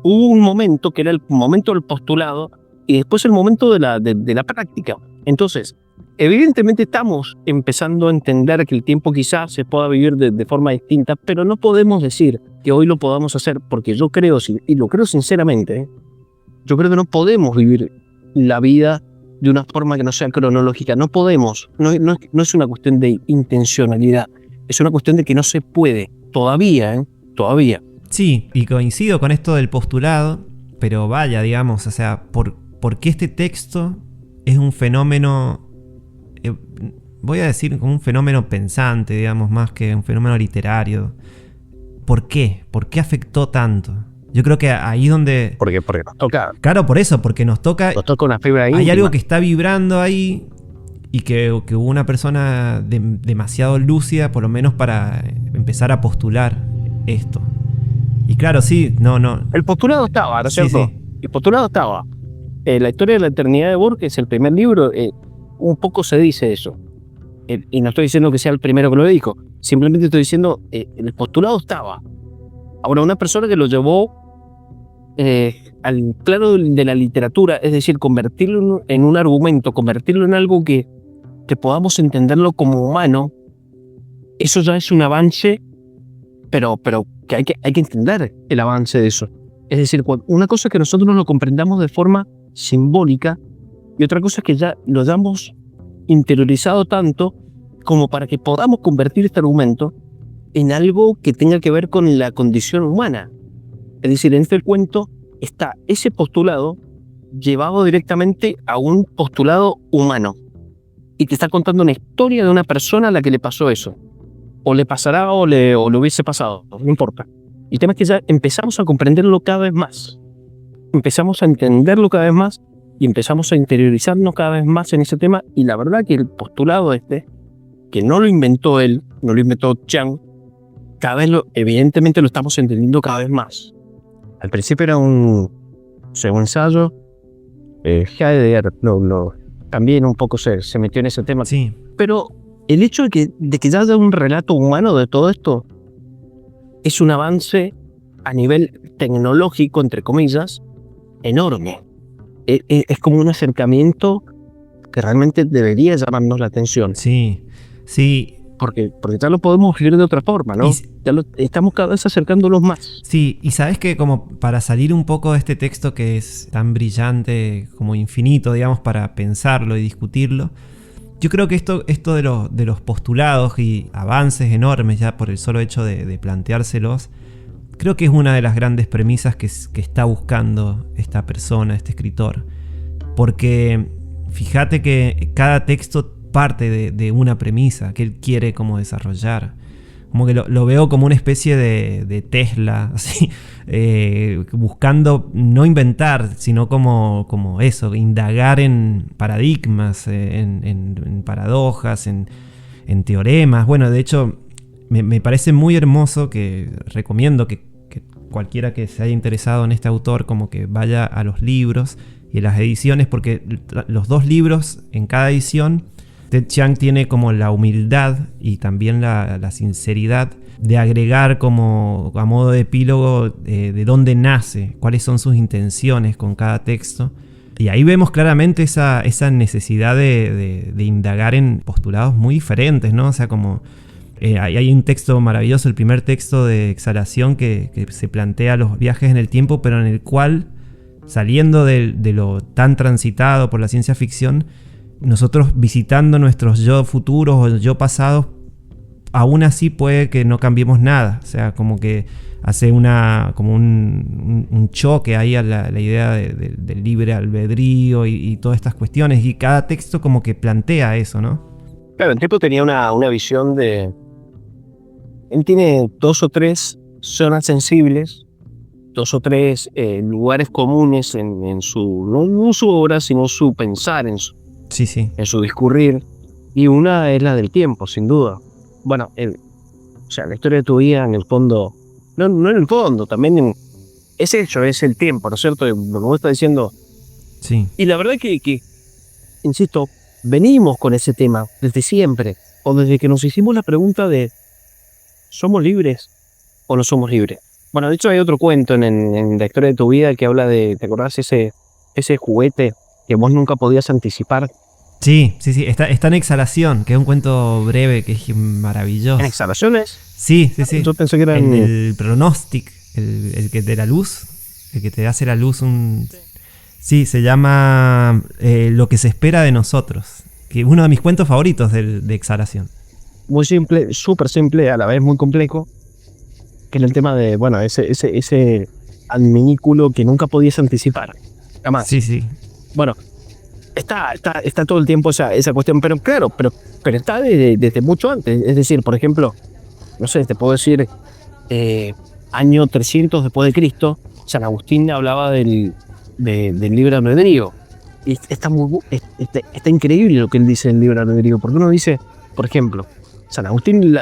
Hubo un momento que era el momento del postulado y después el momento de la práctica. Entonces, evidentemente estamos empezando a entender que el tiempo quizás se pueda vivir de forma distinta, pero no podemos decir que hoy lo podamos hacer, porque yo creo, y lo creo sinceramente, yo creo que no podemos vivir la vida de una forma que no sea cronológica. No podemos. No es una cuestión de intencionalidad. Es una cuestión de que no se puede. Todavía. Sí, y coincido con esto del postulado, pero vaya, digamos, o sea, ¿por qué este texto es un fenómeno, voy a decir como un fenómeno pensante, digamos, más que un fenómeno literario? ¿Por qué? ¿Por qué afectó tanto? Yo creo que ahí donde... Porque nos toca. Claro, por eso, porque nos toca Una fibra íntima. Hay algo que está vibrando ahí y que hubo una persona demasiado lúcida, por lo menos para empezar a postular esto. Y claro, sí, no. El postulado estaba, ¿no es cierto? Sí. El postulado estaba. La historia de la eternidad de Borges, el primer libro, un poco se dice eso. Y no estoy diciendo que sea el primero que lo dijo. Simplemente estoy diciendo, el postulado estaba. Ahora, una persona que lo llevó al plano de la literatura, es decir, convertirlo en un argumento, convertirlo en algo que podamos entenderlo como humano, eso ya es un avance, pero que hay que entender el avance de eso. Es decir, una cosa es que nosotros lo comprendamos de forma simbólica y otra cosa es que ya lo hayamos interiorizado tanto como para que podamos convertir este argumento en algo que tenga que ver con la condición humana. Es decir, en este cuento está ese postulado llevado directamente a un postulado humano y te está contando una historia de una persona a la que le pasó eso. O le pasará o le hubiese pasado, no importa. El tema es que ya empezamos a comprenderlo cada vez más. Empezamos a entenderlo cada vez más y empezamos a interiorizarnos cada vez más en ese tema. Y la verdad que el postulado que no lo inventó él, no lo inventó Chang, cada vez evidentemente lo estamos entendiendo cada vez más. Al principio era un ensayo. Heidegger también un poco se metió en ese tema. Sí. Pero el hecho de que ya haya un relato humano de todo esto es un avance a nivel tecnológico, entre comillas, enorme. Es como un acercamiento que realmente debería llamarnos la atención. Sí. Porque ya lo podemos vivir de otra forma, ¿no? Estamos cada vez acercándonos más. Sí, y sabes que como para salir un poco de este texto que es tan brillante como infinito, digamos, para pensarlo y discutirlo, yo creo que esto de los postulados y avances enormes ya por el solo hecho de planteárselos, creo que es una de las grandes premisas que está buscando esta persona, este escritor. Porque fíjate que cada texto parte de una premisa que él quiere como desarrollar. Como que lo veo como una especie de Tesla, así, buscando no inventar, sino como eso, indagar en paradigmas, en paradojas, en teoremas. Bueno, de hecho, me parece muy hermoso, que recomiendo que cualquiera que se haya interesado en este autor como que vaya a los libros y a las ediciones, porque los 2 libros en cada edición, Ted Chiang tiene como la humildad y también la sinceridad de agregar como a modo de epílogo de dónde nace, cuáles son sus intenciones con cada texto. Y ahí vemos claramente esa necesidad de indagar en postulados muy diferentes, ¿no? O sea, como hay un texto maravilloso, el primer texto de Exhalación, que se plantea los viajes en el tiempo, pero en el cual, saliendo de lo tan transitado por la ciencia ficción, nosotros visitando nuestros yo futuros o yo pasados, aún así puede que no cambiemos nada. O sea, como que hace como un choque ahí a la idea del libre albedrío y todas estas cuestiones. Y cada texto como que plantea eso, ¿no? Claro, el tipo tenía una visión de... Él tiene 2 o 3 zonas sensibles, 2 o 3 lugares comunes en su... No en su obra, sino en su pensar, en su discurrir. Y una es la del tiempo, sin duda. Bueno, o sea, la historia de tu vida, en el fondo... No en el fondo, también es eso, es el tiempo, ¿no es cierto? Lo que vos estás diciendo. Sí. Y la verdad que, insisto, venimos con ese tema desde siempre. O desde que nos hicimos la pregunta de ¿somos libres o no somos libres? Bueno, de hecho hay otro cuento en la historia de tu vida que habla de, ¿te acordás ese juguete que vos nunca podías anticipar? Sí, está en Exhalación, que es un cuento breve que es maravilloso. ¿En Exhalaciones? Sí. Yo pensé que era el Pronostic, el que de la luz, el que te hace la luz Sí, se llama Lo que se espera de nosotros, que es uno de mis cuentos favoritos de Exhalación. Muy simple, súper simple, a la vez muy complejo, que es el tema de, bueno, ese adminículo que nunca podías anticipar, jamás. Sí. Bueno, está todo el tiempo esa cuestión, pero claro, pero está desde mucho antes. Es decir, por ejemplo, no sé, te puedo decir, año 300 después de Cristo, San Agustín hablaba del libre albedrío. Y está increíble lo que él dice del libre albedrío, porque uno dice, por ejemplo, San Agustín,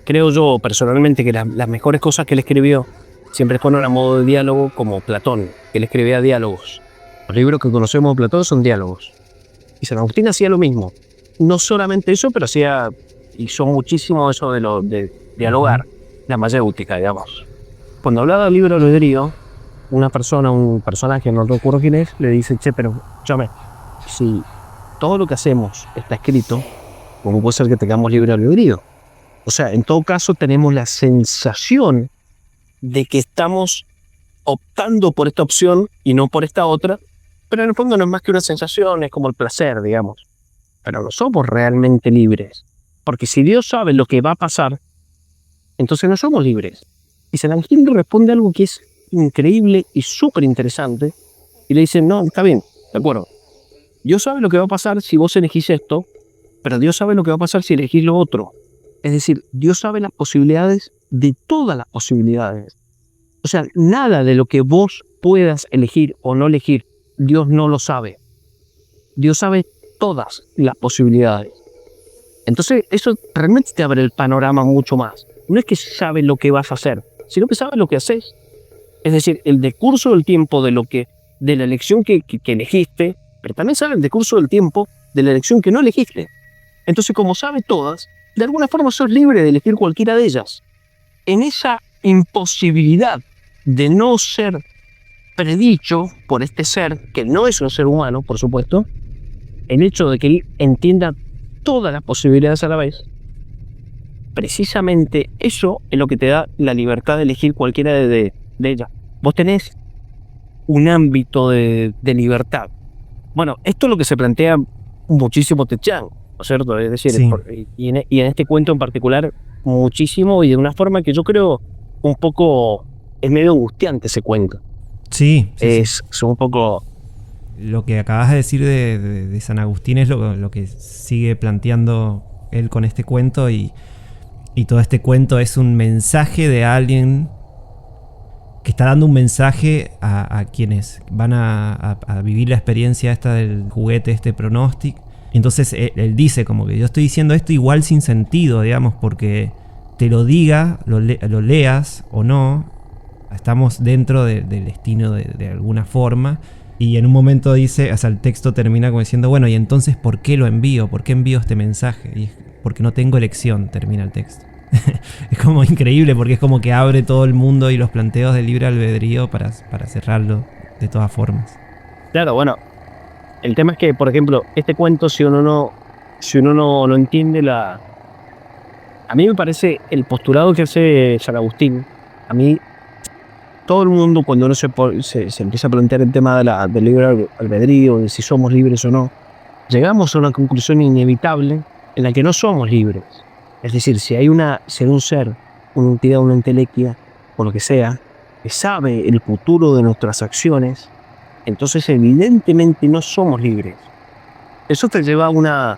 creo yo personalmente que las mejores cosas que él escribió siempre fueron a modo de diálogo, como Platón, que él escribía diálogos. Los libros que conocemos de Platón son diálogos. Y San Agustín hacía lo mismo. No solamente eso, pero hizo muchísimo eso de dialogar, la mayéutica, digamos. Cuando hablaba del libre albedrío, un personaje, no recuerdo quién es, le dice, pero escúchame, si todo lo que hacemos está escrito, ¿cómo puede ser que tengamos libre albedrío? O sea, en todo caso tenemos la sensación de que estamos optando por esta opción y no por esta otra, pero en el fondo no es más que una sensación, es como el placer, digamos. Pero no somos realmente libres, porque si Dios sabe lo que va a pasar, entonces no somos libres. Y San Agustín le responde algo que es increíble y súper interesante, y le dice, no, está bien, de acuerdo. Dios sabe lo que va a pasar si vos elegís esto, pero Dios sabe lo que va a pasar si elegís lo otro. Es decir, Dios sabe las posibilidades de todas las posibilidades. O sea, nada de lo que vos puedas elegir o no elegir, Dios no lo sabe. Dios sabe todas las posibilidades. Entonces, eso realmente te abre el panorama mucho más. No es que sabe lo que vas a hacer, sino que sabe lo que haces. Es decir, el decurso del tiempo de la elección que elegiste, pero también sabe el decurso del tiempo de la elección que no elegiste. Entonces, como sabe todas, de alguna forma sos libre de elegir cualquiera de ellas. En esa imposibilidad de no ser predicho por este ser, que no es un ser humano, por supuesto, el hecho de que él entienda todas las posibilidades a la vez, precisamente eso es lo que te da la libertad de elegir cualquiera de ellas. Vos tenés un ámbito de libertad. Bueno, esto es lo que se plantea muchísimo Ted Chiang, ¿no es cierto? Es decir, sí. y en este cuento en particular, muchísimo, y de una forma que yo creo un poco, es medio angustiante ese cuento. Sí. Es un poco... Lo que acabas de decir de San Agustín es lo que sigue planteando él con este cuento, y todo este cuento es un mensaje de alguien que está dando un mensaje a quienes van a vivir la experiencia esta del juguete, este Pronostic. Entonces él dice como que yo estoy diciendo esto igual sin sentido, digamos, porque te lo diga, lo leas o no, Estamos dentro del destino de alguna forma. Y en un momento dice, o sea, el texto termina como diciendo, bueno, y entonces ¿por qué lo envío? ¿Por qué envío este mensaje? Y es porque no tengo elección, termina el texto. Es como increíble porque es como que abre todo el mundo y los planteos del libre albedrío para cerrarlo de todas formas. Claro, bueno, el tema es que, por ejemplo, este cuento, si uno no entiende a mí me parece el postulado que hace San Agustín, a mí, todo el mundo cuando uno se empieza a plantear el tema del libre albedrío, de si somos libres o no, llegamos a una conclusión inevitable en la que no somos libres. Es decir, si hay un ser, una entidad, una entelequia, o lo que sea, que sabe el futuro de nuestras acciones, entonces evidentemente no somos libres. Eso te lleva a una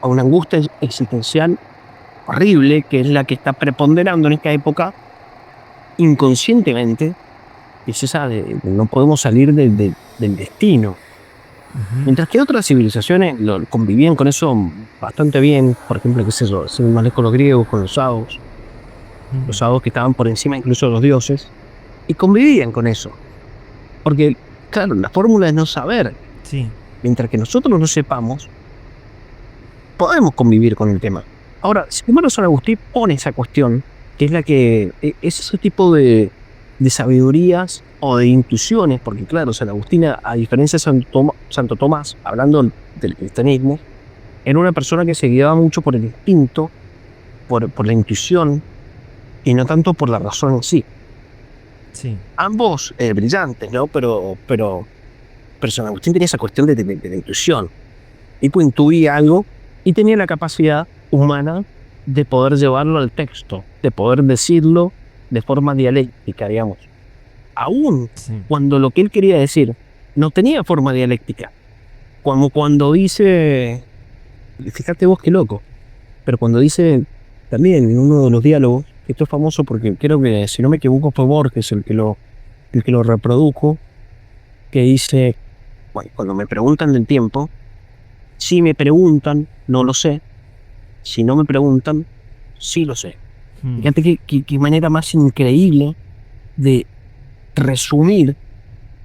angustia existencial horrible, que es la que está preponderando en esta época inconscientemente, que es esa de no podemos salir del destino. Uh-huh. Mientras que otras civilizaciones convivían con eso bastante bien. Por ejemplo, qué sé yo, si más con los griegos, con los saos. Uh-huh. Los saos que estaban por encima incluso de los dioses, y convivían con eso. Porque, claro, la fórmula es no saber. Sí. Mientras que nosotros no sepamos, podemos convivir con el tema. Ahora, primero San Agustín pone esa cuestión, que es la que es ese tipo de sabidurías o de intuiciones, porque claro, San Agustín, a diferencia de Santo Tomás, hablando del cristianismo, era una persona que se guiaba mucho por el instinto, por la intuición, y no tanto por la razón en sí. Sí. Ambos brillantes, ¿no? Pero San Agustín tenía esa cuestión de la intuición. Tipo intuía algo y tenía la capacidad humana de poder llevarlo al texto, de poder decirlo de forma dialéctica, digamos. Aún cuando lo que él quería decir no tenía forma dialéctica. Como cuando dice, fíjate vos qué loco, pero cuando dice también en uno de los diálogos, esto es famoso porque creo que, si no me equivoco, fue Borges el que lo reprodujo, que dice, bueno, cuando me preguntan del tiempo, si me preguntan, no lo sé. Si no me preguntan, sí lo sé. Fíjate qué manera más increíble de resumir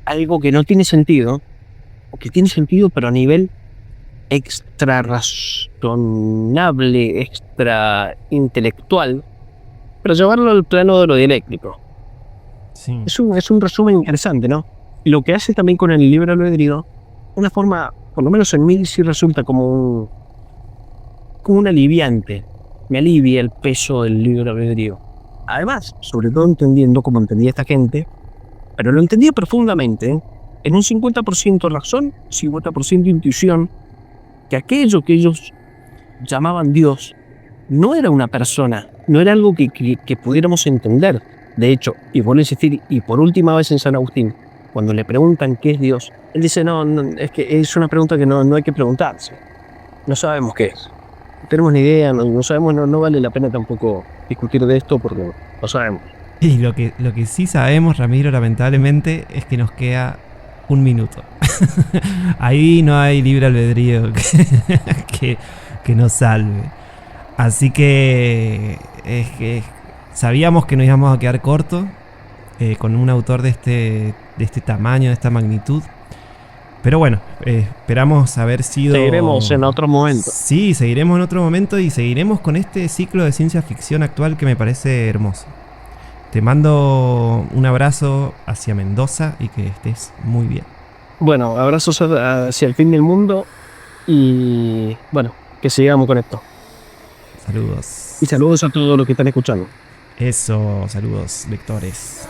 algo que no tiene sentido, o que tiene sentido pero a nivel extra razonable, extra intelectual, pero llevarlo al plano de lo dialéctico. Sí. Es un resumen interesante, ¿no? Y lo que hace también con el libre albedrío, una forma, por lo menos en mí, sí resulta como un aliviante. Me alivia el peso del libre albedrío. Además, sobre todo entendiendo como entendía esta gente, pero lo entendía profundamente, ¿eh? En un 50% razón, 50% intuición, que aquello que ellos llamaban Dios no era una persona, no era algo que pudiéramos entender. De hecho, y vuelvo a insistir, y por última vez en San Agustín, cuando le preguntan qué es Dios, él dice, no, es que es una pregunta que no hay que preguntarse. No sabemos qué es. No tenemos ni idea, no sabemos, no vale la pena tampoco discutir de esto porque no sabemos. Y lo que sí sabemos, Ramiro, lamentablemente, es que nos queda 1 minuto. Ahí no hay libre albedrío que nos salve. Así que sabíamos que nos íbamos a quedar cortos con un autor de este tamaño, de esta magnitud. Pero bueno, esperamos haber sido... Seguiremos en otro momento. Sí, seguiremos en otro momento y seguiremos con este ciclo de ciencia ficción actual que me parece hermoso. Te mando un abrazo hacia Mendoza y que estés muy bien. Bueno, abrazos hacia el fin del mundo y bueno, que sigamos con esto. Saludos. Y saludos a todos los que están escuchando. Eso, saludos, lectores.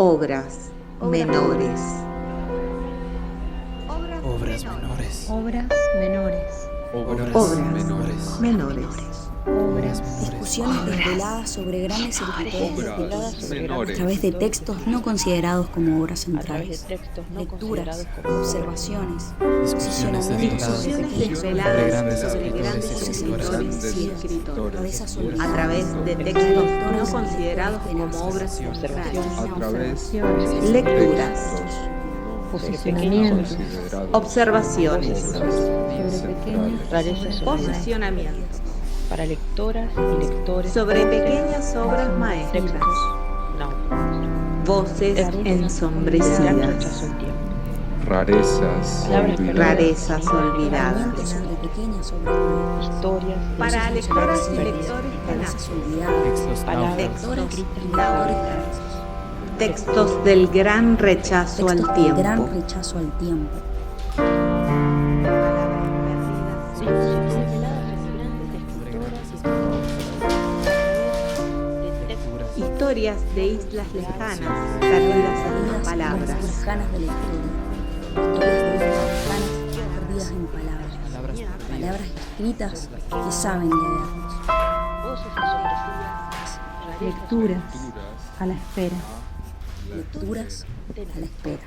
Obras menores. Obras menores. Obras menores. Obras menores. Discusiones desveladas sobre grandes escritores a través de textos no considerados como obras centrales. Lecturas, observaciones, posicionamientos Desveladas sobre grandes escritores y escritores a través de textos no considerados como obras centrales. Lecturas, Posicionamientos. observaciones, Sobre pequeñas rarezas posicionamientos para lectoras y lectores sobre pequeñas obras maestras, voces ensombrecidas, Rarezas olvidadas. rarezas olvidadas, sobre pequeñas obras historias para de lectoras y perdidas, lectores que rarezas nacen, olvidadas, Textos palabras náufragos. lectores y náufragos. lectores textos del gran rechazo al textos de tiempo. gran rechazo al tiempo. Historias de islas lejanas, perdidas en las palabras. Lejanas de la historia. Historias de islas lejanas perdidas en palabras. Palabras escritas que saben leernos. lecturas a la espera. Lecturas a la espera.